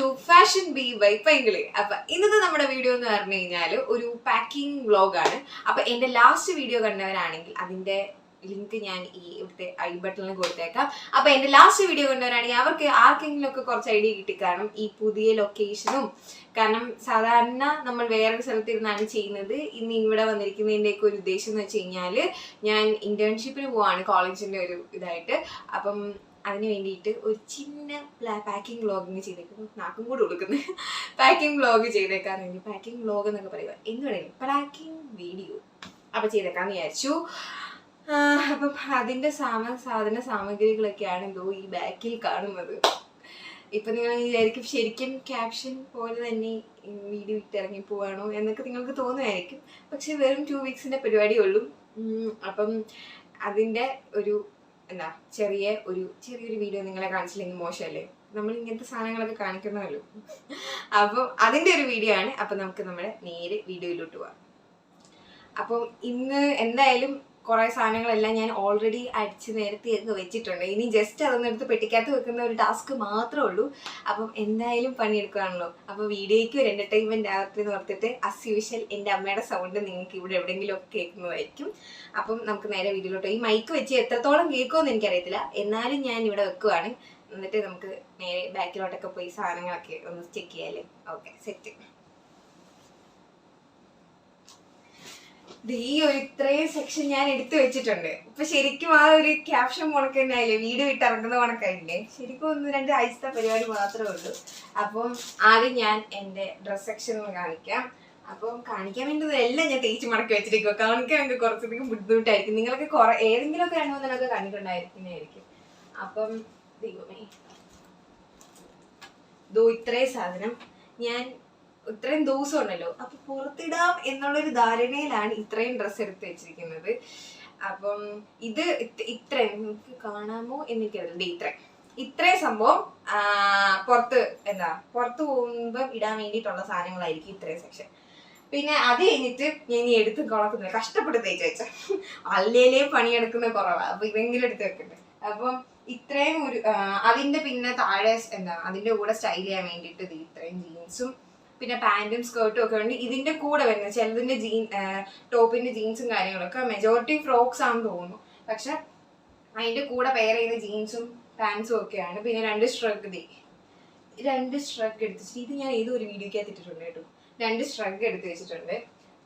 to Fashion Bee by Pynkili. അപ്പോൾ ഇന്നത്തെ നമ്മുടെ വീഡിയോ എന്ന് പറഞ്ഞു കഴിഞ്ഞാൽ ഒരു പാക്കിംഗ് വ്ളോഗാണ്. അപ്പോൾ എൻ്റെ ലാസ്റ്റ് വീഡിയോ കണ്ടവരാണെങ്കിൽ അതിൻ്റെ ലിങ്ക് ഞാൻ ഈ ഇവിടുത്തെ ഐ ബട്ടണിൽ കൊടുത്തേക്കാം. അപ്പോൾ എൻ്റെ ലാസ്റ്റ് വീഡിയോ കണ്ടവരാണെങ്കിൽ അവർക്ക് ആർക്കെങ്കിലും ഒക്കെ കുറച്ച് ഐഡിയ കിട്ടിക്കാണും ഈ പുതിയ ലൊക്കേഷനും. കാരണം സാധാരണ നമ്മൾ വേറൊരു സ്ഥലത്തിരുന്നാണ് ചെയ്യുന്നത്. ഇന്ന് ഇവിടെ വന്നിരിക്കുന്നതിൻ്റെയൊക്കെ ഒരു ഉദ്ദേശം എന്ന് വെച്ച് കഴിഞ്ഞാൽ ഞാൻ ഇന്റേൺഷിപ്പിന് പോവാണ് കോളേജിൻ്റെ ഒരു ഇതായിട്ട്. അപ്പം അതിന് വേണ്ടിയിട്ട് ഒരു ചിന്ന പാക്കിംഗ് വ്ളോഗിങ് ചെയ്തേക്കും. നാക്കും കൂടെ കൊടുക്കുന്നത് പാക്കിംഗ് വ്ളോഗ് ചെയ്തേക്കാറുണ്ട്. പാക്കിംഗ് വ്ളോഗ് എന്നൊക്കെ പറയുക എന്ത് പറയുന്നത്, പാക്കിംഗ് വീഡിയോ അപ്പം ചെയ്തേക്കാന്ന് വിചാരിച്ചു. അപ്പം അതിൻ്റെ സാധന സാമഗ്രികളൊക്കെയാണ് എന്തോ ഈ ബാക്കിൽ കാണുന്നത്. ഇപ്പം നിങ്ങൾ വിചാരിക്കും ശരിക്കും ക്യാപ്ഷൻ പോലെ തന്നെ വീഡിയോ ഇട്ടിറങ്ങി പോവാണോ എന്നൊക്കെ നിങ്ങൾക്ക് തോന്നുമായിരിക്കും. പക്ഷെ വെറും 2 വീക്സിൻ്റെ പരിപാടിയേ ഉള്ളൂ. അപ്പം അതിൻ്റെ ഒരു എന്താ ചെറിയൊരു വീഡിയോ നിങ്ങളെ കാണിച്ചില്ലെങ്കിൽ മോശമല്ലേ, നമ്മൾ ഇങ്ങനത്തെ സാധനങ്ങളൊക്കെ കാണിക്കണമല്ലോ. അപ്പം അതിൻ്റെ ഒരു വീഡിയോ ആണ്. അപ്പം നമുക്ക് നമ്മുടെ നേരെ വീഡിയോയിലോട്ട് പോവാം. അപ്പം ഇന്ന് എന്തായാലും കുറേ സാധനങ്ങളെല്ലാം ഞാൻ ഓൾറെഡി അടിച്ച് നേരത്തെയൊക്കെ വെച്ചിട്ടുണ്ട്. ഇനി ജസ്റ്റ് അതൊന്നും എടുത്ത് പെട്ടിക്കകത്ത് വെക്കുന്ന ഒരു ടാസ്ക് മാത്രമേ ഉള്ളൂ. അപ്പം എന്തായാലും പണിയെടുക്കുകയാണല്ലോ. അപ്പോൾ വീഡിയോയ്ക്ക് ഒരു എൻ്റർടൈൻമെൻറ്റ് ആകട്ടെന്ന് ഓർത്തിട്ട് അസ് യൂഷ്വൽ എൻ്റെ അമ്മയുടെ സൗണ്ട് നിങ്ങൾക്ക് ഇവിടെ എവിടെയെങ്കിലും ഒക്കെ കേൾക്കുന്നതായിരിക്കും. അപ്പം നമുക്ക് നേരെ വീഡിയോയിലോട്ട്. ഈ മൈക്ക് വെച്ച് എത്രത്തോളം കേൾക്കുമെന്ന് എനിക്കറിയത്തില്ല, എന്നാലും ഞാൻ ഇവിടെ വെക്കുവാണ്. എന്നിട്ട് നമുക്ക് നേരെ ബാക്കിലോട്ടൊക്കെ പോയി സാധനങ്ങളൊക്കെ ഒന്ന് ചെക്ക് ചെയ്യാമല്ലേ. Okay, set. ഈ ഒരു ഇത്രയും സെക്ഷൻ ഞാൻ എടുത്തു വെച്ചിട്ടുണ്ട്. ഇപ്പൊ ശരിക്കും ആ ഒരു ക്യാപ്ഷൻ മുണക്ക് തന്നെ ആയില്ലേ, വീഡിയോ ഇട്ടിറങ്ങുന്ന മുണക്കായില്ലേ. ശരിക്കും 1-2 ആഴ്ചത്തെ പരിപാടി മാത്രമേ ഉള്ളൂ. അപ്പം ആദ്യം ഞാൻ എൻ്റെ ഡ്രസ് സെക്ഷൻ കാണിക്കാം. അപ്പം കാണിക്കാൻ വേണ്ടതെല്ലാം ഞാൻ തേച്ച് മടക്കി വെച്ചിരിക്കും. കാണിക്കാൻ എനിക്ക് കുറച്ചധികം ബുദ്ധിമുട്ടായിരിക്കും. നിങ്ങളൊക്കെ ഏതെങ്കിലുമൊക്കെ 2-3 കണ്ടിട്ടുണ്ടായിരിക്കും. അപ്പം ദൈവമേ, ഇത്രയും സാധനം ഞാൻ ഇത്രയും ദിവസം ഉണ്ടല്ലോ, അപ്പൊ പുറത്തിടാം എന്നുള്ളൊരു ധാരണയിലാണ് ഇത്രയും ഡ്രസ്സ് എടുത്ത് വെച്ചിരിക്കുന്നത്. അപ്പം ഇത് ഇത്രയും നിങ്ങൾക്ക് കാണാമോ എനിക്കറിയില്ല. ഇത്രയും സംഭവം പുറത്ത് പോകുമ്പോൾ ഇടാൻ വേണ്ടിയിട്ടുള്ള സാധനങ്ങളായിരിക്കും ഇത്രയും സെക്ഷൻ. പിന്നെ അത് കഴിഞ്ഞിട്ട് ഞാൻ ഈ എടുത്ത് കളക്കുന്നത് കഷ്ടപ്പെട്ട് തേച്ച് വെച്ച അല്ലേലേ പണിയെടുക്കുന്ന കുറവാണ്. അപ്പൊ ഇതെങ്കിലും എടുത്ത് വെക്കട്ടെ. അപ്പം ഇത്രയും ഒരു അതിന്റെ പിന്നെ താഴെ അതിന്റെ കൂടെ സ്റ്റൈൽ ചെയ്യാൻ വേണ്ടിയിട്ട് ഇത്രയും ജീൻസും പിന്നെ പാന്റും സ്കേർട്ടും ഒക്കെ ഉണ്ട്. ഇതിന്റെ കൂടെ വരുന്നത് ചിലതിന്റെ ടോപ്പിന്റെ ജീൻസും കാര്യങ്ങളൊക്കെ മെജോറിറ്റി ഫ്രോക്സ് ആണെന്ന് തോന്നുന്നു. പക്ഷെ അതിന്റെ കൂടെ പെയർ ചെയ്യുന്ന ജീൻസും പാൻസും ഒക്കെയാണ്. പിന്നെ 2 സ്ട്രഗ് എടുത്ത് ഇത് ഞാൻ ഏതൊരു വീഡിയോക്കകത്ത് ഇട്ടിട്ടുണ്ട് കേട്ടോ. 2 സ്ട്രഗ് എടുത്ത് വെച്ചിട്ടുണ്ട്.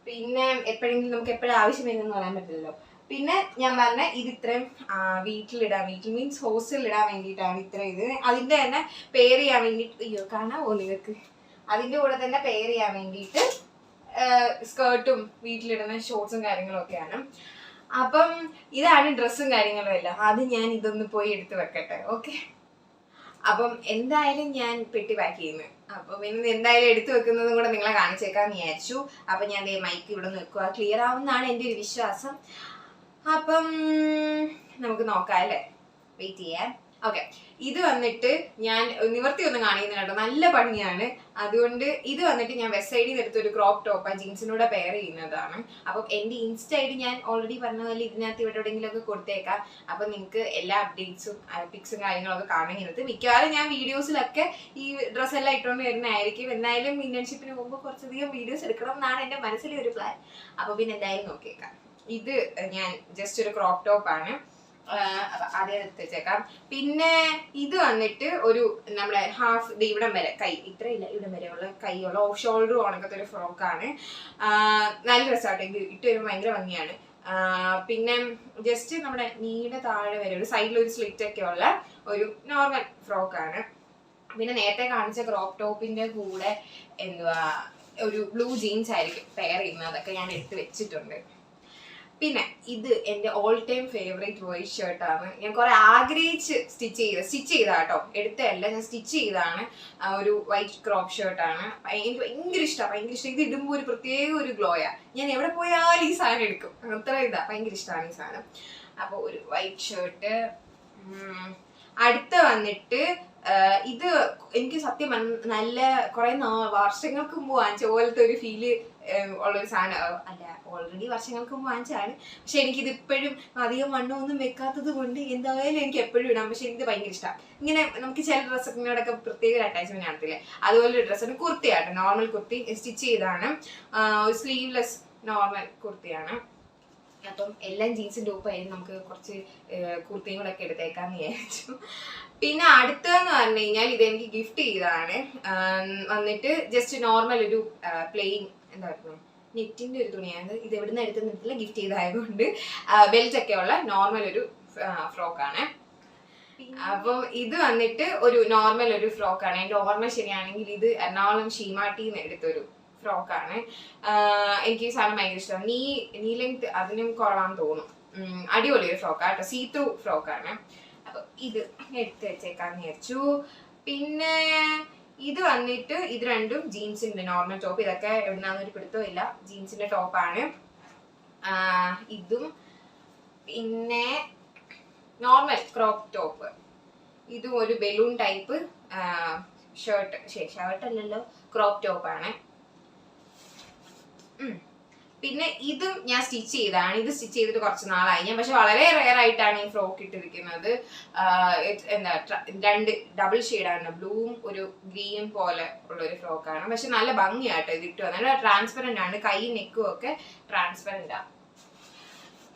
പിന്നെ എപ്പോഴെങ്കിലും നമുക്ക് എപ്പോഴും ആവശ്യം വരുന്നെന്ന് പറയാൻ പറ്റില്ലല്ലോ. പിന്നെ ഞാൻ പറഞ്ഞ ഇത് ഇത്രയും വീട്ടിൽ മീൻസ് ഹോസ്റ്റലിൽ ഇടാൻ വേണ്ടിയിട്ടാണ് ഇത്രയും. ഇത് അതിന്റെ തന്നെ പെയർ ചെയ്യാൻ വേണ്ടിയിട്ട് കാണാമോ നിങ്ങൾക്ക്, അതിൻ്റെ കൂടെ തന്നെ പെയർ ചെയ്യാൻ വേണ്ടിയിട്ട് സ്കേർട്ടും വീട്ടിലിടുന്ന ഷോർട്സും കാര്യങ്ങളും ഒക്കെയാണ്. അപ്പം ഇതാണ് ഡ്രസ്സും കാര്യങ്ങളും എല്ലാം. ആദ്യം ഞാൻ ഇതൊന്ന് പോയി എടുത്ത് വെക്കട്ടെ. ഓക്കെ, അപ്പം എന്തായാലും ഞാൻ പെട്ടി പാക്ക് ചെയ്യുന്നു. അപ്പം ഇന്ന് എന്തായാലും എടുത്തു വെക്കുന്നതും കൂടെ നിങ്ങളെ കാണിച്ചേക്കാന്ന് വിചാരിച്ചു. അപ്പം ഞാൻ മൈക്ക് ഇവിടെ നിന്ന് വെക്കുക, ക്ലിയർ ആവുമെന്നാണ് എൻ്റെ ഒരു വിശ്വാസം. അപ്പം നമുക്ക് നോക്കാം അല്ലേ, വെയിറ്റ് ചെയ്യാൻ. ഓക്കെ, ഇത് വന്നിട്ട് ഞാൻ നിവർത്തി ഒന്നും കാണിക്കുന്നില്ല കേട്ടോ, നല്ല പണിയാണ്. അതുകൊണ്ട് ഇത് വന്നിട്ട് ഞാൻ വെസ്റ്റ് സൈഡിൽ നിന്ന് എടുത്തൊരു ക്രോപ്പ് ടോപ്പ് ജീൻസിനൂടെ പെയർ ചെയ്യുന്നതാണ്. അപ്പം എൻ്റെ ഇൻസ്റ്റ ഐ ഡി ഞാൻ ഓൾറെഡി പറഞ്ഞ പോലെ ഇതിനകത്ത് ഇവിടെ എവിടെയെങ്കിലുമൊക്കെ കൊടുത്തേക്കാം. അപ്പം നിങ്ങൾക്ക് എല്ലാ അപ്ഡേറ്റ്സും പിക്സും കാര്യങ്ങളൊക്കെ കാണുന്നത്. മിക്കവാറും ഞാൻ വീഡിയോസിലൊക്കെ ഈ ഡ്രസ്സെല്ലാം ഇട്ടുകൊണ്ട് വരുന്നതായിരിക്കും. എന്തായാലും ഇന്റേൺഷിപ്പിന് പോകുമ്പോൾ കുറച്ചധികം വീഡിയോസ് എടുക്കണം എന്നാണ് എൻ്റെ മനസ്സിലെ ഒരു പ്ലാൻ. അപ്പം പിന്നെ എന്തായാലും നോക്കിയേക്കാം. ഇത് ഞാൻ ജസ്റ്റ് ഒരു ക്രോപ്പ് ടോപ്പാണ്, അതേ എടുത്ത് വെച്ചേക്കാം. പിന്നെ ഇത് വന്നിട്ട് ഒരു നമ്മുടെ ഹാഫ് ഇവിടം വരെ ഇത്രയില്ല ഇവിടം വരെ ഉള്ള കൈയുള്ള ഓഫ് ഷോൾഡർ ഉണക്കത്തെ ഒരു ഫ്രോക്കാണ്. നല്ല രസമായിട്ട് ഇട്ട് വരുമ്പോൾ ഭയങ്കര ഭംഗിയാണ്. പിന്നെ ജസ്റ്റ് നമ്മുടെ നീടെ താഴെ വരെ ഒരു സൈഡിൽ ഒരു സ്ലിറ്റ് ഒക്കെ ഉള്ള ഒരു നോർമൽ ഫ്രോക്കാണ്. പിന്നെ നേരത്തെ കാണിച്ച ക്രോപ്പ് ടോപ്പിന്റെ കൂടെ ഒരു ബ്ലൂ ജീൻസ് ആയിരിക്കും പെയർ ചെയ്യുന്നത്. അതൊക്കെ ഞാൻ എടുത്ത് വെച്ചിട്ടുണ്ട്. പിന്നെ ഇത് എൻ്റെ ഓൾ ടൈം ഫേവറേറ്റ് വൈറ്റ് ഷർട്ടാണ്. ഞാൻ കുറെ ആഗ്രഹിച്ച് സ്റ്റിച്ച് ചെയ്താട്ടോ, എടുത്തതല്ല, ഞാൻ സ്റ്റിച്ച് ചെയ്താണ്. ഒരു വൈറ്റ് ക്രോപ്പ് ഷർട്ടാണ്. എനിക്ക് ഭയങ്കര ഇഷ്ടമാണ്. ഇത് ഇടുമ്പോൾ ഒരു പ്രത്യേക ഒരു ഗ്ലോയാ. ഞാൻ എവിടെ പോയാലും ഈ സാധനം എടുക്കും, അത്ര ഭയങ്കര ഇഷ്ടമാണ് ഈ സാധനം. അപ്പോൾ ഒരു വൈറ്റ് ഷർട്ട്. അടുത്ത വന്നിട്ട് ഇത് എനിക്ക് സത്യം നല്ല കുറെ വർഷങ്ങൾക്ക് മുമ്പ് വാങ്ങിച്ച പോലത്തെ ഒരു ഫീല് ഉള്ളൊരു സാധനം അല്ല, ഓൾറെഡി വർഷങ്ങൾക്ക് മുമ്പ് വാങ്ങിച്ചതാണ്. പക്ഷെ എനിക്കിത് ഇപ്പോഴും അധികം വണ്ണമൊന്നും വെക്കാത്തത് കൊണ്ട് എന്തായാലും എനിക്ക് എപ്പോഴും ഇടാം. പക്ഷെ എനിക്ക് ഭയങ്കര ഇഷ്ടമാണ്. ഇങ്ങനെ നമുക്ക് ചില ഡ്രസ്സൊക്കെ പ്രത്യേക ഒരു അറ്റാച്ച്മെന്റ് കാണത്തില്ലേ, അതുപോലെ ഒരു ഡ്രസ്സാണ്. കുർത്തിയാട്ടോ, നോർമൽ കുർത്തി സ്റ്റിച്ച് ചെയ്താണ്, സ്ലീവ്ലെസ് നോർമൽ കുർത്തിയാണ്. അപ്പം എല്ലാം ജീൻസിന്റെ ഒപ്പമായിരുന്നു, നമുക്ക് കുറച്ച് കുർത്തിയും കൂടെ ഒക്കെ എടുത്തേക്കാന്ന് വിചാരിച്ചു. പിന്നെ അടുത്തതെന്ന് പറഞ്ഞു കഴിഞ്ഞാൽ ഇതെനിക്ക് ഗിഫ്റ്റ് ചെയ്തതാണ്. വന്നിട്ട് ജസ്റ്റ് നോർമൽ ഒരു പ്ലെയിൻ എന്താ പറയുന്നത്, നെറ്റിന്റെ ഒരു തുണിയാണ്. ഇത് എവിടുന്ന് എടുത്തില്ല, ഗിഫ്റ്റ് ചെയ്തതായതുകൊണ്ട് ബെൽറ്റ് ഒക്കെ ഉള്ള നോർമൽ ഒരു ഫ്രോക്കാണ്. അപ്പം ഇത് വന്നിട്ട് ഒരു നോർമൽ ഒരു ഫ്രോക്കാണ്. എൻ്റെ ഓർമ്മ ശരിയാണെങ്കിൽ ഇത് എറണാകുളം ഷീമാട്ടിന്ന് എടുത്തൊരു ഫ്രോക്കാണ്. എനിക്ക് ഈ സാധനം ഭയങ്കര ഇഷ്ടമാണ്. നീ ലെങ്ത് അതിനും കുറവാന്ന് തോന്നും. അടിപൊളി ഒരു ഫ്രോക്കാണ് കേട്ടോ, സീ ത്രൂ ഫ്രോക്കാണ്. അപ്പൊ ഇത് എടുത്ത് വെച്ചേക്കാന്ന് വിചാരിച്ചു. പിന്നെ ഇത് വന്നിട്ട് ഇത് രണ്ടും ജീൻസിന്റെ നോർമൽ ടോപ്പ്. ഇതൊക്കെ എവിടുന്നാന്നൊരു പിടുത്തവും ഇല്ല, ജീൻസിന്റെ ടോപ്പാണ്. ഇതും പിന്നെ നോർമൽ ക്രോപ്പ് ടോപ്പ്. ഇതും ഒരു ബലൂൺ ടൈപ്പ് ഷർട്ട് അല്ലല്ലോ, ക്രോപ്പ് ടോപ്പാണ്. പിന്നെ ഇതും ഞാൻ സ്റ്റിച്ച് ചെയ്തതാണ്. ഇത് സ്റ്റിച്ച് ചെയ്തിട്ട് കുറച്ച് നാളായി ഞാൻ, പക്ഷെ വളരെ റെയർ ആയിട്ടാണ് ഈ ഫ്രോക്ക് ഇട്ടിരിക്കുന്നത്. എന്താ രണ്ട് ഡബിൾ ഷെയ്ഡാണ്, ബ്ലൂവും ഒരു ഗ്രീനും പോലെ ഉള്ള ഒരു ഫ്രോക്കാണ്. പക്ഷെ നല്ല ഭംഗിയാട്ടോ ഇത് ഇട്ട് വന്നത്. ട്രാൻസ്പെറന്റ് ആണ്, കൈ നെക്കും ഒക്കെ ട്രാൻസ്പെറന്റ് ആണ്.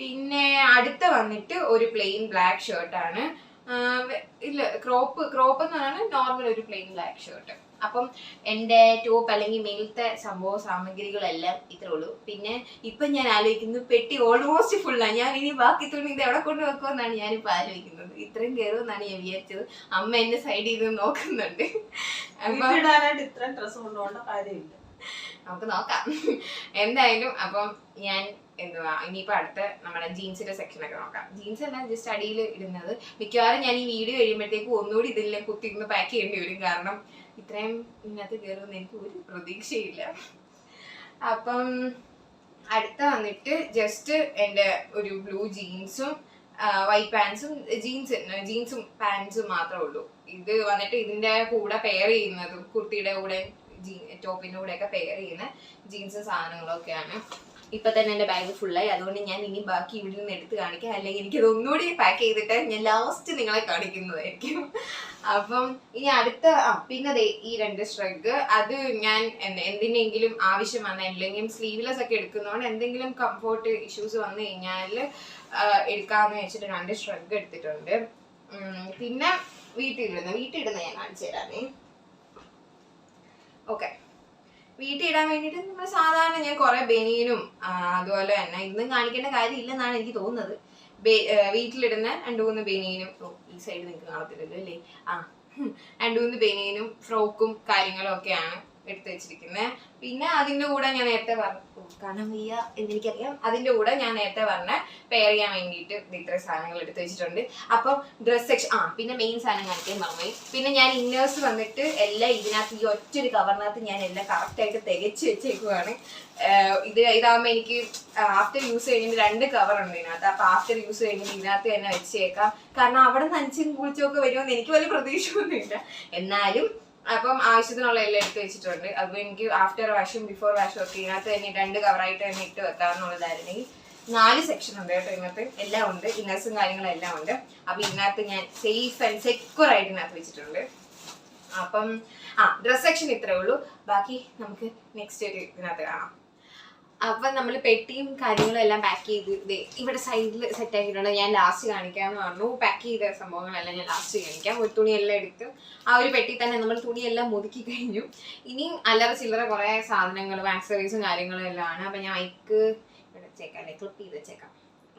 പിന്നെ അടുത്ത വന്നിട്ട് ഒരു പ്ലെയിൻ ബ്ലാക്ക് ഷർട്ടാണ്. ഇല്ല, ക്രോപ്പ് എന്ന് പറഞ്ഞാൽ നോർമൽ ഒരു പ്ലെയിൻ ബ്ലാക്ക് ഷർട്ട്. അപ്പം എൻ്റെ ടോപ്പ് അല്ലെങ്കിൽ മേലത്തെ സംഭവ സാമഗ്രികളെല്ലാം ഇത്രേ ഉള്ളൂ. പിന്നെ ഇപ്പം ഞാൻ ആലോചിക്കുന്നു, പെട്ടി ഓൾമോസ്റ്റ് ഫുള്ളാണ്. ഞാൻ ഇനി ബാക്കി തുണി ഇത് എവിടെ കൊണ്ട് വെക്കുമെന്നാണ് ഞാനിപ്പോൾ ആലോചിക്കുന്നത്. ഇത്രയും കയറുമെന്നാണ് ഞാൻ വിചാരിച്ചത്. അമ്മ എന്നെ സൈഡിൽ നിന്ന് നോക്കുന്നുണ്ട്. അപ്പം ഇത്രയും ഡ്രസ്സ് കൊണ്ടുപോകേണ്ട കാര്യമില്ല, നമുക്ക് നോക്കാം എന്തായാലും. അപ്പം ഞാൻ എന്തുവാ ഇനിയിപ്പോൾ അടുത്ത നമ്മുടെ ജീൻസിന്റെ സെക്ഷനൊക്കെ നോക്കാം. ജീൻസ് എല്ലാം ജസ്റ്റ് അടിയിൽ ഇടുന്നത്. മിക്കവാറും ഞാൻ ഈ വീഡിയോ കഴിയുമ്പോഴത്തേക്ക് ഒന്നുകൂടി ഇതിലെ കുത്തിയിരുന്ന് പാക്ക് ചെയ്യേണ്ടി വരും, കാരണം ഇത്രയും ഇതിനകത്ത് കയറുമെന്ന് എനിക്ക് ഒരു പ്രതീക്ഷയില്ല. അപ്പം അടുത്ത വന്നിട്ട് ജസ്റ്റ് എൻ്റെ ഒരു ബ്ലൂ ജീൻസും വൈറ്റ് പാൻസും, ജീൻസും പാൻസും മാത്രമേ ഉള്ളൂ. ഇത് വന്നിട്ട് ഇതിന്റെ കൂടെ പെയർ ചെയ്യുന്നതും കുർത്തിയുടെ കൂടെ ടോപ്പിന്റെ കൂടെ ഒക്കെ പെയർ ചെയ്യുന്ന ജീൻസും സാധനങ്ങളൊക്കെയാണ്. ഇപ്പൊ തന്നെ എന്റെ ബാഗ് ഫുള്ളായി, അതുകൊണ്ട് ഞാൻ ഇനി ബാക്കി ഇവിടെ നിന്ന് എടുത്ത് കാണിക്കാം. അല്ലെങ്കിൽ എനിക്കത് ഒന്നുകൂടി പാക്ക് ചെയ്തിട്ട് ഞാൻ ലാസ്റ്റ് നിങ്ങളെ കാണിക്കുന്നതായിരിക്കും. അപ്പം ഇനി അടുത്ത പിന്നെ ഈ 2 സ്ട്രഗ്, അത് ഞാൻ എന്തിനെങ്കിലും ആവശ്യം വന്ന, അല്ലെങ്കിൽ സ്ലീവ്ലെസ് ഒക്കെ എടുക്കുന്നതുകൊണ്ട് എന്തെങ്കിലും കംഫോർട്ട് ഇഷ്യൂസ് വന്നു കഴിഞ്ഞാൽ എടുക്കാമെന്ന് വെച്ചിട്ട് 2 സ്ട്രഗ് എടുത്തിട്ടുണ്ട്. പിന്നെ വീട്ടിലിടുന്ന ഞാൻ കാണിച്ചു തരാമേ. ഓക്കെ, വീട്ടിൽ ഇടാൻ വേണ്ടിയിട്ട് നമ്മൾ സാധാരണ ഞാൻ കുറെ ബനിയനും അതുപോലെ തന്നെ ഇന്നും കാണിക്കേണ്ട കാര്യമില്ലെന്നാണ് എനിക്ക് തോന്നുന്നത്. വീട്ടിലിടുന്ന 2-3 ബനിയനും, ഈ സൈഡ് നിങ്ങൾക്ക് കാണത്തില്ലല്ലോ അല്ലേ, 2-3 ബനിയനും ഫ്രോക്കും കാര്യങ്ങളും ഒക്കെയാണ് എടുത്ത് വെച്ചിരിക്കുന്നത്. പിന്നെ അതിന്റെ കൂടെ ഞാൻ നേരത്തെ കാണാൻ വയ്യ എന്നെനിക്കറിയാം, അതിന്റെ കൂടെ ഞാൻ നേരത്തെ പറഞ്ഞ പെയർ ചെയ്യാൻ വേണ്ടിയിട്ട് ഇത്രയും സാധനങ്ങൾ എടുത്ത് വെച്ചിട്ടുണ്ട്. അപ്പം ഡ്രസ് സെക്ഷൻ പിന്നെ മെയിൻ സാധനം കാണിക്കാൻ മറന്നുപോയി. പിന്നെ ഞാൻ ഇന്നേഴ്സ് വന്നിട്ട് എല്ലാം ഇതിനകത്ത് ഈ ഒറ്റൊരു കവറിനകത്ത് ഞാൻ എല്ലാം കറക്റ്റായിട്ട് തികച്ച് വെച്ചേക്കുവാണ്. ഇതാകുമ്പോൾ എനിക്ക് ആഫ്റ്റർ യൂസ് കഴിഞ്ഞിട്ട് 2 കവറുണ്ട് ഇതിനകത്ത്. അപ്പൊ ആഫ്റ്റർ യൂസ് കഴിഞ്ഞിട്ട് ഇതിനകത്ത് തന്നെ വെച്ചേക്കാം, കാരണം അവിടെ നനച്ചും കുളിച്ചൊക്കെ വരുമെന്ന് എനിക്ക് വലിയ പ്രതീക്ഷയൊന്നുമില്ല. എന്നാലും അപ്പം ആവശ്യത്തിനുള്ള എല്ലാം എടുത്ത് വെച്ചിട്ടുണ്ട്. അപ്പൊ എനിക്ക് ആഫ്റ്റർ വാഷും ബിഫോർ വാഷും ഒക്കെ ഇതിനകത്ത് തന്നെ 2 കവറായിട്ട് തന്നെ ഇട്ട് വെക്കാമെന്നുള്ളതായിരുന്നെങ്കിൽ 4 സെക്ഷൻ ഉണ്ട് കേട്ടോ ഇതിനകത്ത്. എല്ലാം ഉണ്ട്, ഇന്നേഴ്സും കാര്യങ്ങളും എല്ലാം ഉണ്ട്. അപ്പൊ ഇതിനകത്ത് ഞാൻ സേഫ് ആൻഡ് സെക്യൂർ ആയിട്ട് ഇതിനകത്ത് വെച്ചിട്ടുണ്ട്. അപ്പം ഡ്രസ് സെക്ഷൻ ഇത്രേ ഉള്ളൂ. ബാക്കി നമുക്ക് നെക്സ്റ്റ് ഒരു ഇതിനകത്ത് കാണാം. അപ്പൊ നമ്മൾ പെട്ടിയും കാര്യങ്ങളും എല്ലാം പാക്ക് ചെയ്ത് ഇവിടെ സൈഡിൽ സെറ്റ് ആക്കിയിട്ടുണ്ട്. ഞാൻ ലാസ്റ്റ് കാണിക്കാന്ന് പറഞ്ഞു. പാക്ക് ചെയ്ത സംഭവങ്ങളെല്ലാം ഞാൻ ലാസ്റ്റ് കാണിക്കാം. ഒരു തുണിയെല്ലാം എടുത്ത് ആ ഒരു പെട്ടി തന്നെ നമ്മൾ തുണിയെല്ലാം ഒതുക്കി കഴിഞ്ഞു. ഇനിയും അല്ലറ ചില്ലറ കുറെ സാധനങ്ങളും ആക്സസറീസും കാര്യങ്ങളും എല്ലാം ആണ്. അപ്പൊ ഞാൻ മൈക്ക് ഇവിടെ വെച്ചേക്കാം, അല്ലെ ക്ലിപ്പ് ചെയ്ത് വെച്ചേക്കാം.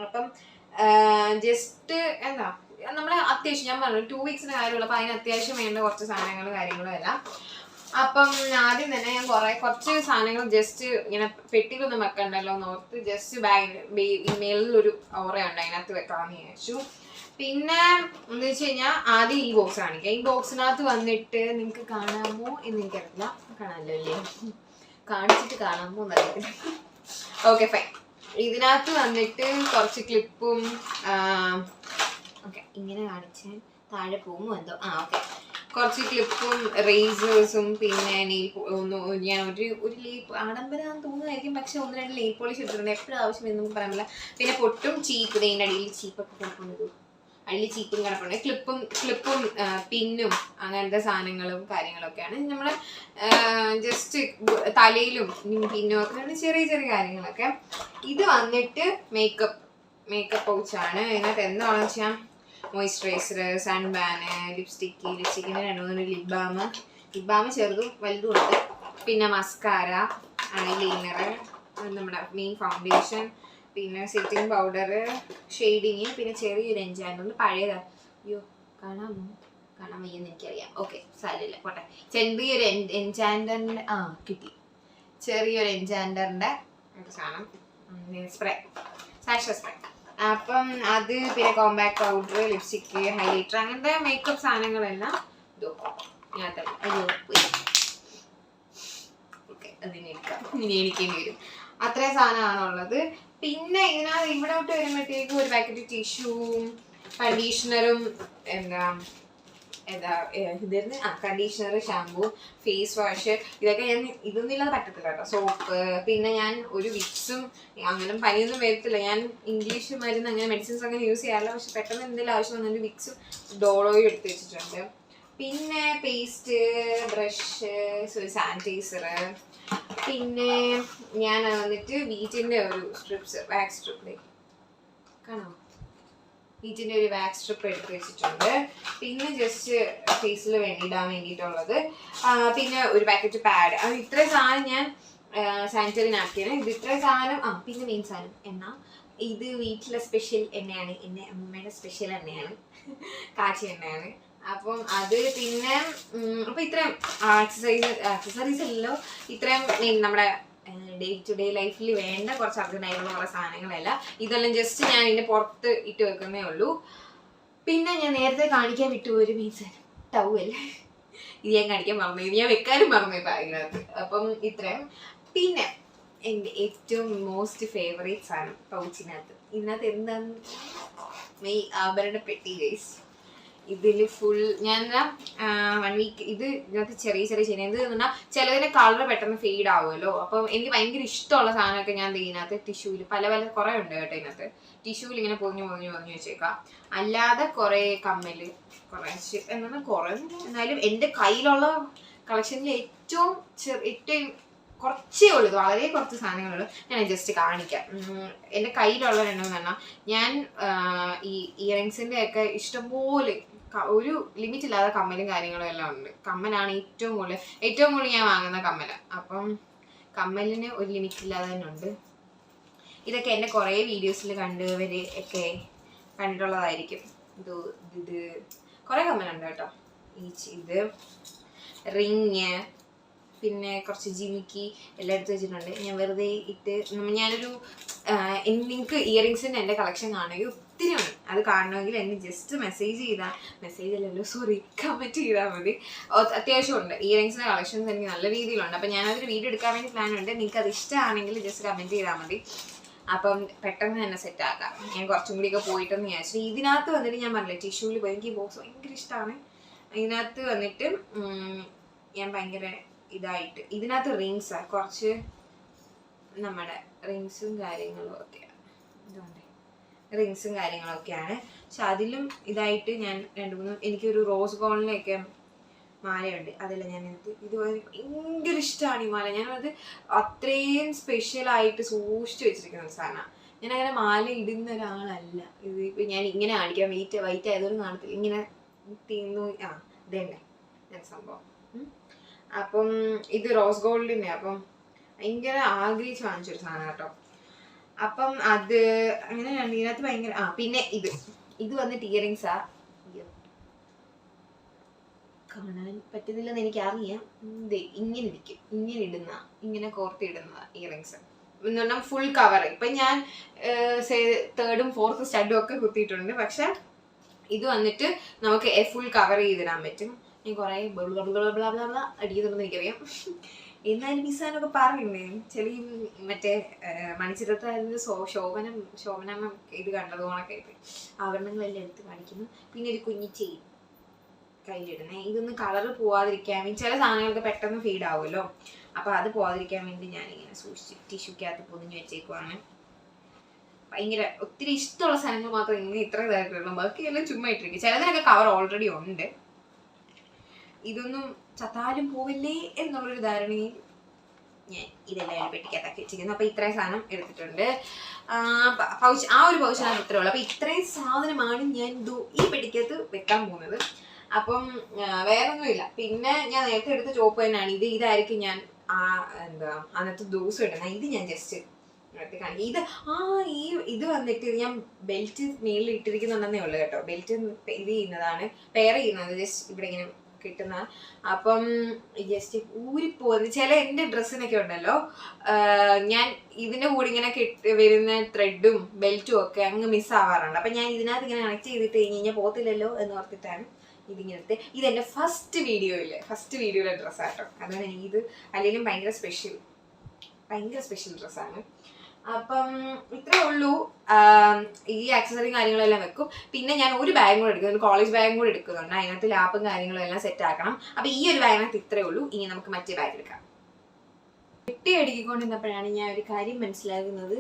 അപ്പം ജസ്റ്റ് എന്താ നമ്മളെ അത്യാവശ്യം ഞാൻ പറഞ്ഞു 2 വീക്സിന്റെ കാര്യമുള്ളൂ. അപ്പൊ അതിന് അത്യാവശ്യം വേണ്ട കുറച്ച് സാധനങ്ങളും കാര്യങ്ങളും എല്ലാം. അപ്പം ആദ്യം തന്നെ ഞാൻ കുറച്ച് സാധനങ്ങൾ ജസ്റ്റ് ഇങ്ങനെ പെട്ടിയിലൊന്നും വെക്കണ്ടല്ലോ എന്നോർത്ത് ജസ്റ്റ് മേളിലൊരു ഓറയുണ്ട് അതിനകത്ത് വെക്കാമെന്ന് വിചാരിച്ചു. പിന്നെ എന്ന് വെച്ച് കഴിഞ്ഞാൽ ആദ്യം ഈ ബോക്സ് കാണിക്കാം. ഈ ബോക്സിനകത്ത് വന്നിട്ട് നിങ്ങൾക്ക് കാണാമോ എന്ന് എനിക്കറിയില്ല, കാണാമല്ലോ അല്ലേ, കാണിച്ചിട്ട് കാണാമോ എന്നറിയില്ല. Okay fine. ഇതിനകത്ത് വന്നിട്ട് കുറച്ച് ക്ലിപ്പും ഓക്കെ ഇങ്ങനെ കാണിച്ചാൽ താഴെ പോകുമോ എന്തോ ഓക്കെ. കുറച്ച് ക്ലിപ്പും റേസേഴ്സും പിന്നെ ഞാൻ ഒരു ആഡംബരമാണെന്ന് തോന്നുന്നതായിരിക്കും, പക്ഷെ 1-2 നെയിൽ പോളിഷ് ഇട്ടിട്ടുണ്ട്. എപ്പോഴും ആവശ്യം എന്ന് നമുക്ക് പറയാൻ പറ്റില്ല. പിന്നെ പൊട്ടും ചീപ്പ്, ഇതിൻ്റെ അടിയിൽ ചീപ്പൊക്കെ കിടപ്പുണ്ട്, അടിയിൽ ചീപ്പും കിടപ്പുണ്ട്. ക്ലിപ്പും പിന്നും അങ്ങനത്തെ സാധനങ്ങളും കാര്യങ്ങളൊക്കെയാണ്. നമ്മൾ ജസ്റ്റ് തലയിലും പിന്നും ഒക്കെ ചെറിയ ചെറിയ കാര്യങ്ങളൊക്കെ. ഇത് വന്നിട്ട് മേക്കപ്പ് പൗച്ചാണ്. ഇതിനകത്ത് എന്താണെന്ന് വെച്ചാൽ മോയ്സ്ചറൈസർ, സൺബാന്, ലിപ്സ്റ്റിക്കിന് 2-3 ലിപ് ബാം ചെറുതും വലുതും ഉണ്ട്. പിന്നെ മസ്കാര, ഐലൈനർ, നമ്മുടെ മെയിൻ ഫൗണ്ടേഷൻ, പിന്നെ സെറ്റിംഗ് പൗഡർ, ഷെയ്ഡിങ്, പിന്നെ ചെറിയൊരു എൻചാൻഡർ പഴയതാ. അയ്യോ കാണാൻ വയ്യെന്ന് എനിക്കറിയാം. ഓക്കെ സാരില്ല പോട്ടെ. ചെറിയൊരു എൻചാൻഡറിൻ്റെ കിട്ടി, ചെറിയൊരു എൻചാൻഡറിൻ്റെ സാധനം, സ്പ്രേ, സാഷ സ്പ്രേ. അപ്പം അത്, പിന്നെ കോമ്പാക്ട് പൗഡർ, ലിപ്സ്റ്റിക്ക്, ഹൈലൈറ്റർ, അങ്ങനത്തെ മേക്കപ്പ് സാധനങ്ങളെല്ലാം ഇതിനകത്ത്. അയ്യോ ഓക്കെ ഇനി എനിക്കേണ്ടി വരും. അത്രയും സാധനമാണുള്ളത്. പിന്നെ ഇതിനകത്ത് ഇവിടോട്ട് വരുമ്പോഴത്തേക്കും ഒരു പാക്കറ്റ് ടിഷ്യൂവും കണ്ടീഷണറും കണ്ടീഷണർ, ഷാമ്പൂ, ഫേസ് വാഷ്, ഇതൊക്കെ ഞാൻ ഇതൊന്നും ഇല്ലാതെ പറ്റത്തില്ല കേട്ടോ. സോപ്പ്, പിന്നെ ഞാൻ ഒരു വിക്സും, അങ്ങനെ പനിയൊന്നും വരത്തില്ല. ഞാൻ ഇംഗ്ലീഷ് മരുന്ന് അങ്ങനെ മെഡിസിൻസ് അങ്ങനെ യൂസ് ചെയ്യാറില്ല. പക്ഷെ പെട്ടെന്ന് എന്തെങ്കിലും ആവശ്യം വന്നൊരു വിക്സും ഡോളോയും എടുത്ത് വെച്ചിട്ടുണ്ട്. പിന്നെ പേസ്റ്റ്, ബ്രഷ്, സാനിറ്റൈസർ, പിന്നെ ഞാൻ വന്നിട്ട് വീറ്റിൻ്റെ ഒരു വാക്സ് സ്ട്രിപ്പ് കാണാം, വീറ്റിൻ്റെ ഒരു വാക്സ് സ്ട്രിപ്പ് എടുത്ത് വെച്ചിട്ടുണ്ട്. പിന്നെ ജസ്റ്റ് ഫേസിൽ ഇടാൻ വേണ്ടിയിട്ടുള്ളത്. പിന്നെ ഒരു പാക്കറ്റ് പാഡ്. അത് ഇത്രയും സാധനം ഞാൻ സാനിറ്ററി നാപ്കിന്. ഇത് ഇത്രയും സാധനം. പിന്നെ മെയിൻ സാധനം എണ്ണ. ഇത് വീട്ടിലെ സ്പെഷ്യൽ എണ്ണയാണ്, അമ്മയുടെ സ്പെഷ്യൽ എണ്ണയാണ്, കാച്ചി എണ്ണയാണ്. അപ്പം അത്. പിന്നെ അപ്പം ഇത്രയും ആക്സസറീസ് അല്ലല്ലോ, ഇത്രയും നമ്മുടെ ഡേ ടു ഡേ ലൈഫിൽ വേണ്ട കുറച്ച് അർജന്റായിട്ടുള്ള കുറേ സാധനങ്ങളല്ല. ഇതെല്ലാം ജസ്റ്റ് ഞാൻ ഇതിൻ്റെ പുറത്ത് ഇട്ട് വെക്കുന്നേ ഉള്ളൂ. പിന്നെ ഞാൻ നേരത്തെ കാണിക്കാൻ വിട്ടുപോയൊരു മീൻസ് ടവൽ, ഇത് ഞാൻ കാണിക്കാൻ മറന്നു, ഇത് ഞാൻ വെക്കാനും മറന്നു ബാഗിനകത്ത്. അപ്പം ഇത്രയും. പിന്നെ എൻ്റെ ഏറ്റവും മോസ്റ്റ് ഫേവറേറ്റ് സാധനം പൗച്ചിനകത്ത്, ഇതിനകത്ത് എന്താന്ന് ആഭരണ പെട്ടി ഗൈസ്. ഇതിൽ ഫുൾ ഞാൻ 1 വീക്ക് ഇതിനകത്ത് ചെറിയ ചെയ്യുന്നത് പറഞ്ഞാൽ ചിലതിൻ്റെ കളർ പെട്ടെന്ന് ഫെയ്ഡ് ആവുമല്ലോ. അപ്പം എനിക്ക് ഭയങ്കര ഇഷ്ടമുള്ള സാധനമൊക്കെ ഞാൻ ഇതിനകത്ത് ടിഷ്യൂവിൽ പല കുറേ ഉണ്ട് കേട്ടോ. ഇതിനകത്ത് ടിഷ്യൂവിൽ ഇങ്ങനെ പൊതിഞ്ഞ് വെച്ചേക്കാം. അല്ലാതെ കുറേ കമ്മൽ, കുറേ കുറേ എന്നാലും എൻ്റെ കയ്യിലുള്ള കളക്ഷനിൽ ഏറ്റവും കുറച്ചേ ഉള്ളൂ, വളരെ കുറച്ച് സാധനങ്ങളുള്ളൂ. ഞാൻ ജസ്റ്റ് കാണിക്കാം. എൻ്റെ കയ്യിലുള്ള രണ്ടെന്ന് പറഞ്ഞാൽ ഞാൻ ഈ ഇയറിങ്സിൻ്റെ ഒക്കെ ഇഷ്ടംപോലെ ഒരു ലിമിറ്റ് ഇല്ലാതെ കമ്മലും കാര്യങ്ങളും എല്ലാം ഉണ്ട്. കമ്മലാണ് ഏറ്റവും കൂടുതൽ ഞാൻ വാങ്ങുന്ന കമ്മല. അപ്പം കമ്മലിന് ഒരു ലിമിറ്റ് ഇല്ലാതെ തന്നെ ഉണ്ട്. ഇതൊക്കെ എൻ്റെ കുറേ വീഡിയോസിൽ കണ്ടവർ ഒക്കെ കണ്ടിട്ടുള്ളതായിരിക്കും. ഇത് കുറേ കമ്മലുണ്ട് കേട്ടോ. ഇത് റിങ്, പിന്നെ കുറച്ച് ജിമിക്കി എല്ലാം എടുത്ത് വെച്ചിട്ടുണ്ട്. ഞാൻ വെറുതെ ഇട്ട് നിങ്ങൾക്ക് ഇയറിങ്സിൻ്റെ എൻ്റെ കളക്ഷൻ കാണുമെങ്കിൽ ഒത്തിരി ഉണ്ട്. അത് കാണണമെങ്കിൽ എന്നെ ജസ്റ്റ് കമൻറ്റ് ചെയ്താൽ മതി. അത്യാവശ്യമുണ്ട് ഇയറിങ്സിൻ്റെ കളക്ഷൻസ്, എനിക്ക് നല്ല രീതിയിലുണ്ട്. അപ്പം ഞാനതൊരു വീഡിയോ എടുക്കാൻ വേണ്ടി പ്ലാൻ ഉണ്ട്. നിങ്ങൾക്ക് അത് ഇഷ്ടമാണെങ്കിൽ ജസ്റ്റ് കമൻറ്റ് ചെയ്താൽ മതി. അപ്പം പെട്ടെന്ന് തന്നെ സെറ്റ് ആക്കാം. ഞാൻ കുറച്ചും കൂടിയൊക്കെ പോയിട്ടെന്ന് വിചാരിച്ചു. ഇതിനകത്ത് വന്നിട്ട് ഞാൻ പറഞ്ഞില്ല, ടിഷ്യൂവിൽ പോയി എനിക്ക് ബോക്സ് ഭയങ്കര ഇഷ്ടമാണ്. ഇതിനകത്ത് വന്നിട്ട് ഞാൻ ഭയങ്കര ഇതായിട്ട് ഇതിനകത്ത് റിങ്സാണ്, കുറച്ച് നമ്മുടെ റിങ്സും കാര്യങ്ങളും ഒക്കെയാണ്. ഇതുകൊണ്ട് റിങ്സും കാര്യങ്ങളൊക്കെയാണ്. പക്ഷെ അതിലും ഇതായിട്ട് ഞാൻ 2-3 എനിക്കൊരു റോസ് ഗോൾഡിൻ്റെയൊക്കെ മാലയുണ്ട്. അതെല്ലാം ഞാൻ ഇത് ഭയങ്കര ഇഷ്ടമാണ് ഈ മാല. ഞാനത് അത്രയും സ്പെഷ്യലായിട്ട് സൂക്ഷിച്ചു വെച്ചിരിക്കുന്ന ഒരു സാധനമാണ്. ഞാനങ്ങനെ മാല ഇടുന്ന ഒരാളല്ല. ഇത് ഇപ്പം ഞാൻ ഇങ്ങനെ കാണിക്കാം, വൈറ്റ് ആയതുകൊണ്ട് കാണത്തില്ല, ഇങ്ങനെ തീർന്നു. ഇതന്നെ ഞാൻ സംഭവം. അപ്പം ഇത് റോസ് ഗോൾഡിൻ്റെ, അപ്പം ഭയങ്കര ആഗ്രഹിച്ച് വാങ്ങിച്ചൊരു സാധനം കേട്ടോ. അപ്പം അത് അങ്ങനെ ഇതിനകത്ത് ഭയങ്കര. പിന്നെ ഇത് വന്നിട്ട് ഇയറിങ്സാ. കാണാൻ പറ്റുന്നില്ലെന്ന് എനിക്കറിയാം. ഇങ്ങനെ ഇരിക്കും, ഇങ്ങനെ കോർത്തിടുന്ന ഇയറിങ്സ് എന്ന് പറഞ്ഞാൽ ഫുൾ കവർ. ഇപ്പം ഞാൻ 3rd, 4th സ്റ്റഡും ഒക്കെ കുത്തിയിട്ടുണ്ട്. പക്ഷെ ഇത് വന്നിട്ട് നമുക്ക് ഫുൾ കവർ ചെയ്തിടാൻ പറ്റും. ഞാൻ കുറേ അടിക്കുന്നുണ്ടെന്ന് എനിക്കറിയാം. എന്നാലും ഈ സാധനമൊക്കെ പറയുന്നേ ചില മറ്റേ മണിച്ചിത്രത്തായിരുന്നു ശോഭനമ്മ ഇത് കണ്ടതുകൊണ്ടൊക്കെ ആയിട്ട് ആഭരണങ്ങളെല്ലാം എടുത്ത് കാണിക്കുന്നു. പിന്നെ ഒരു കുഞ്ഞി ചെയിൻ കയ്യിലിടുന്നത്. ഇതൊന്ന് കളറ് പോവാതിരിക്കാൻ വേണ്ടി ചില സാധനങ്ങൾക്ക് പെട്ടെന്ന് ഫീഡ് ആവുമല്ലോ, അപ്പോൾ അത് പോവാതിരിക്കാൻ വേണ്ടി ഞാനിങ്ങനെ സൂക്ഷിച്ച് ടിഷ്യൂക്കകത്ത് പൊതിഞ്ഞ് വെച്ചേക്കുവാണ്. ഭയങ്കര ഒത്തിരി ഇഷ്ടമുള്ള സാധനങ്ങൾ മാത്രം ഇങ്ങനെ ഇത്ര ഇതായിട്ടുള്ളൂ, ബാക്കിയെല്ലാം ചുമ്മാ ഇട്ടിരിക്കും. ചിലതിനൊക്കെ കവർ ഓൾറെഡി ഉണ്ട്. ഇതൊന്നും ചത്താലും പോവില്ലേ എന്നുള്ളൊരു ധാരണയിൽ ഞാൻ ഇതെല്ലാം പെട്ടിക്കകത്താക്കി വെച്ചിരിക്കുന്നു. അപ്പോൾ ഇത്രയും സാധനം എടുത്തിട്ടുണ്ട്. പൗച്ച്, ആ ഒരു പൗച്ചിനകത്ത് ഇത്രേ ഉള്ളൂ. അപ്പോൾ ഇത്രയും സാധനമാണ് ഞാൻ ഈ പെട്ടിക്കകത്ത് വെക്കാൻ പോകുന്നത്. അപ്പം വേറെ ഒന്നുമില്ല. പിന്നെ ഞാൻ നേരത്തെ എടുത്ത ചോപ്പ് തന്നെയാണ് ഇത്. ഇതായിരിക്കും ഞാൻ എന്താ അന്നത്തെ ദിവസം ഇടുന്നത്. ഇത് ഞാൻ ജസ്റ്റ് കാണിക്കും. ഇത് വന്നിട്ട് ഞാൻ ബെൽറ്റ് മേളിൽ ഇട്ടിരിക്കുന്നുണ്ടെന്നേ ഉള്ളു കേട്ടോ. ബെൽറ്റ് ഇത് ചെയ്യുന്നതാണ്, പെയർ ചെയ്യുന്നത് ജസ്റ്റ് ഇവിടെ ഇങ്ങനെ കിട്ടുന്ന. അപ്പം ജസ്റ്റ് ഊരിപ്പോകുന്നത് ചില എൻ്റെ ഡ്രസ്സിനൊക്കെ ഉണ്ടല്ലോ, ഞാൻ ഇതിൻ്റെ കൂടെ ഇങ്ങനെ വരുന്ന ത്രെഡും ബെൽറ്റും ഒക്കെ അങ്ങ് മിസ്സാവാറുണ്ട്. അപ്പം ഞാൻ ഇതിനകത്ത് ഇങ്ങനെ കണക്ട് ചെയ്തിട്ട് കഴിഞ്ഞാൽ പോകത്തില്ലല്ലോ എന്ന് ഓർത്തിട്ടാണ് ഇതിങ്ങനത്തെ. ഇതെൻ്റെ ഫസ്റ്റ് വീഡിയോയിലെ ഡ്രസ്സാട്ടോ. അതാണ് എനിക്കിത് അല്ലെങ്കിലും ഭയങ്കര സ്പെഷ്യൽ ഡ്രസ്സാണ്. അപ്പം ഇത്രേ ഉള്ളൂ. ഈ ആക്സസറിയും കാര്യങ്ങളെല്ലാം വെക്കും. പിന്നെ ഞാൻ ഒരു ബാഗും കൂടെ എടുക്കുന്നുണ്ട്, കോളേജ് ബാഗും കൂടെ എടുക്കുന്നുണ്ട്. അതിനകത്ത് ലാപ്പും കാര്യങ്ങളും എല്ലാം സെറ്റ് ആക്കണം. അപ്പം ഈ ഒരു ബാഗിനകത്ത് ഇത്രേ ഉള്ളൂ. ഇനി നമുക്ക് മറ്റേ ബാഗ് എടുക്കാം. പെട്ടി അടുക്കിക്കൊണ്ടിരുന്നപ്പോഴാണ് ഞാൻ ഒരു കാര്യം മനസ്സിലാകുന്നത്.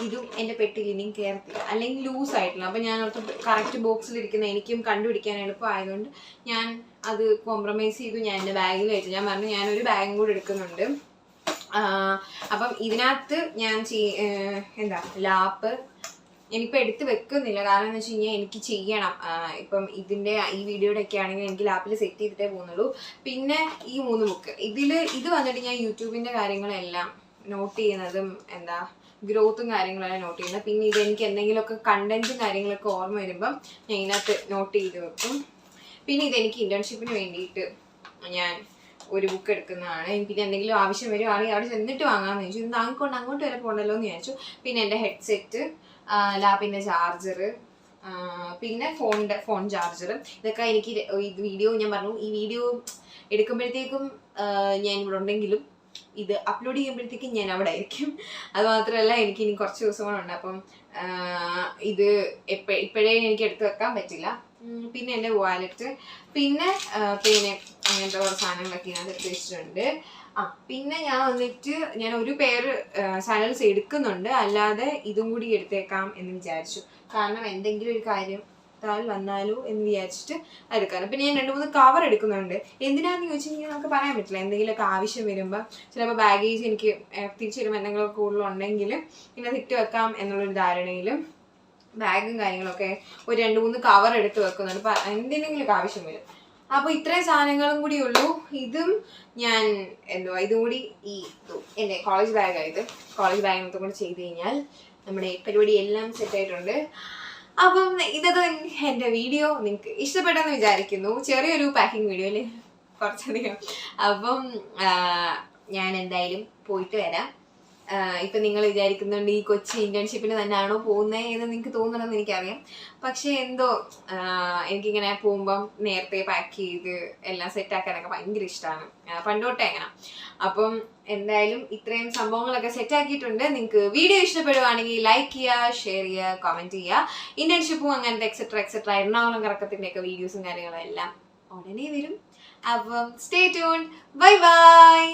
ഇതും എൻ്റെ പെട്ടിയിൽ ഇനിയും കയറത്തില്ല, അല്ലെങ്കിൽ ലൂസ് ആയിട്ടില്ല. അപ്പം ഞാൻ കറക്റ്റ് ബോക്സിലിരിക്കുന്ന എനിക്കും കണ്ടുപിടിക്കാൻ എളുപ്പമായതുകൊണ്ട് ഞാൻ അത് കോംപ്രമൈസ് ചെയ്തു. ഞാൻ എൻ്റെ ബാഗിൽ വെച്ചു. ഞാൻ പറഞ്ഞു ഞാനൊരു ബാഗും കൂടെ എടുക്കുന്നുണ്ട്. അപ്പം ഇതിനകത്ത് ഞാൻ ലാപ്പ് ഞാനിപ്പോൾ എടുത്ത് വെക്കുന്നില്ല. കാരണം എന്ന് വെച്ച് കഴിഞ്ഞാൽ എനിക്ക് ചെയ്യണം. ഇപ്പം ഈ വീഡിയോയുടെ ഒക്കെ ആണെങ്കിൽ എനിക്ക് ലാപ്പിൽ സെറ്റ് ചെയ്തിട്ടേ പോകുന്നുള്ളൂ. പിന്നെ ഈ 3 ബുക്ക് ഇത് വന്നിട്ട് ഞാൻ യൂട്യൂബിൻ്റെ കാര്യങ്ങളെല്ലാം നോട്ട് ചെയ്യുന്നതും ഗ്രോത്തും കാര്യങ്ങളെല്ലാം നോട്ട് ചെയ്യുന്നത്. പിന്നെ ഇതെനിക്ക് എന്തെങ്കിലുമൊക്കെ കണ്ടന്റും കാര്യങ്ങളൊക്കെ ഓർമ്മ വരുമ്പം ഞാൻ ഇതിനകത്ത് നോട്ട് ചെയ്ത് വെക്കും. പിന്നെ ഇതെനിക്ക് ഇന്റേൺഷിപ്പിന് വേണ്ടിയിട്ട് ഞാൻ ഒരു ബുക്ക് എടുക്കുന്നതാണ്. പിന്നെ എന്തെങ്കിലും ആവശ്യം വരുവാണെങ്കിൽ അവിടെ ചെന്നിട്ട് വാങ്ങാമെന്ന് ചോദിച്ചു. ഇത് അങ്ങോട്ട് വരെ പോകണ്ടല്ലോ എന്ന് വിചാരിച്ചു. പിന്നെ എൻ്റെ ഹെഡ്സെറ്റ്, ലാപ്പിൻ്റെ ചാർജർ, പിന്നെ ഫോൺ ചാർജർ, ഇതൊക്കെ എനിക്ക് വീഡിയോ ഞാൻ പറഞ്ഞു ഈ വീഡിയോ എടുക്കുമ്പോഴത്തേക്കും ഞാൻ ഇവിടെ ഉണ്ടെങ്കിലും ഇത് അപ്ലോഡ് ചെയ്യുമ്പോഴത്തേക്കും ഞാൻ അവിടെ ആയിരിക്കും. അത് മാത്രമല്ല എനിക്ക് ഇനി കുറച്ച് ദിവസങ്ങളുണ്ട്. അപ്പം ഇത് ഇപ്പോഴേ എനിക്ക് എടുത്ത് വെക്കാൻ പറ്റില്ല. പിന്നെ എൻ്റെ വാലറ്റ്, പിന്നെ അങ്ങനത്തെ കുറേ സാധനങ്ങളൊക്കെ ഇതിനകത്ത് എടുത്ത് വെച്ചിട്ടുണ്ട്. പിന്നെ ഞാൻ ഒരു പെയർ സാൻഡൽസ് എടുക്കുന്നുണ്ട്, അല്ലാതെ ഇതും കൂടി എടുത്തേക്കാം എന്ന് വിചാരിച്ചു. കാരണം എന്തെങ്കിലും ഒരു കാര്യം വന്നാലോ എന്ന് വിചാരിച്ചിട്ട് എടുക്കാറ്. പിന്നെ ഞാൻ 2-3 കവർ എടുക്കുന്നുണ്ട്. എന്തിനാന്ന് ചോദിച്ചിട്ടുണ്ടെങ്കിൽ നമുക്ക് പറയാൻ പറ്റില്ല. എന്തെങ്കിലുമൊക്കെ ആവശ്യം വരുമ്പോൾ ചിലപ്പോൾ ബാഗേജ് എനിക്ക് തിരിച്ചു വരുമ്പോൾ എന്തെങ്കിലുമൊക്കെ കൂടുതലുണ്ടെങ്കിൽ ഇങ്ങനെ ഇട്ട് വെക്കാം എന്നുള്ളൊരു ധാരണയിലും ബാഗും കാര്യങ്ങളൊക്കെ ഒരു 2-3 കവർ എടുത്ത് വെക്കുന്നുണ്ട്. അപ്പം എന്തെങ്കിലുമൊക്കെ ആവശ്യം വരും. അപ്പോൾ ഇത്രയും സാധനങ്ങളും കൂടി ഉള്ളൂ. ഇതും ഞാൻ ഇതും കൂടി എൻ്റെ കോളേജ് ബാഗായത്. കോളേജ് ബാഗിനകത്തും കൂടി ചെയ്ത് കഴിഞ്ഞാൽ നമ്മുടെ പരിപാടി എല്ലാം സെറ്റായിട്ടുണ്ട്. അപ്പം ഇതൊക്കെ എൻ്റെ വീഡിയോ നിങ്ങൾക്ക് ഇഷ്ടപ്പെട്ടെന്ന് വിചാരിക്കുന്നു. ചെറിയൊരു പാക്കിംഗ് വീഡിയോ അല്ലേ, കുറച്ചധികം. അപ്പം ഞാൻ എന്തായാലും പോയിട്ട് വരാം. ഇപ്പം നിങ്ങൾ വിചാരിക്കുന്നുണ്ട് ഈ കൊച്ചി ഇന്റേൺഷിപ്പിന് തന്നെയാണോ പോകുന്നത് എന്ന് നിങ്ങൾക്ക് തോന്നണമെന്ന് എനിക്കറിയാം. പക്ഷേ എന്തോ എനിക്കിങ്ങനെ പോകുമ്പം നേരത്തെ പാക്ക് ചെയ്ത് എല്ലാം സെറ്റാക്കാനൊക്കെ ഭയങ്കര ഇഷ്ടമാണ്, പണ്ടോട്ടേ അങ്ങനെ. അപ്പം എന്തായാലും ഇത്രയും സംഭവങ്ങളൊക്കെ സെറ്റാക്കിയിട്ടുണ്ട്. നിങ്ങൾക്ക് വീഡിയോ ഇഷ്ടപ്പെടുവാണെങ്കിൽ ലൈക്ക് ചെയ്യുക, ഷെയർ ചെയ്യുക, കമൻറ്റ് ചെയ്യുക. ഇന്റേൺഷിപ്പും അങ്ങനത്തെ എക്സെട്ര എറണാകുളം കറക്കത്തിൻ്റെയൊക്കെ വീഡിയോസും കാര്യങ്ങളും എല്ലാം ഉടനെ വരും. അപ്പം സ്റ്റേ ട്യൂൺഡ്. Bye bye.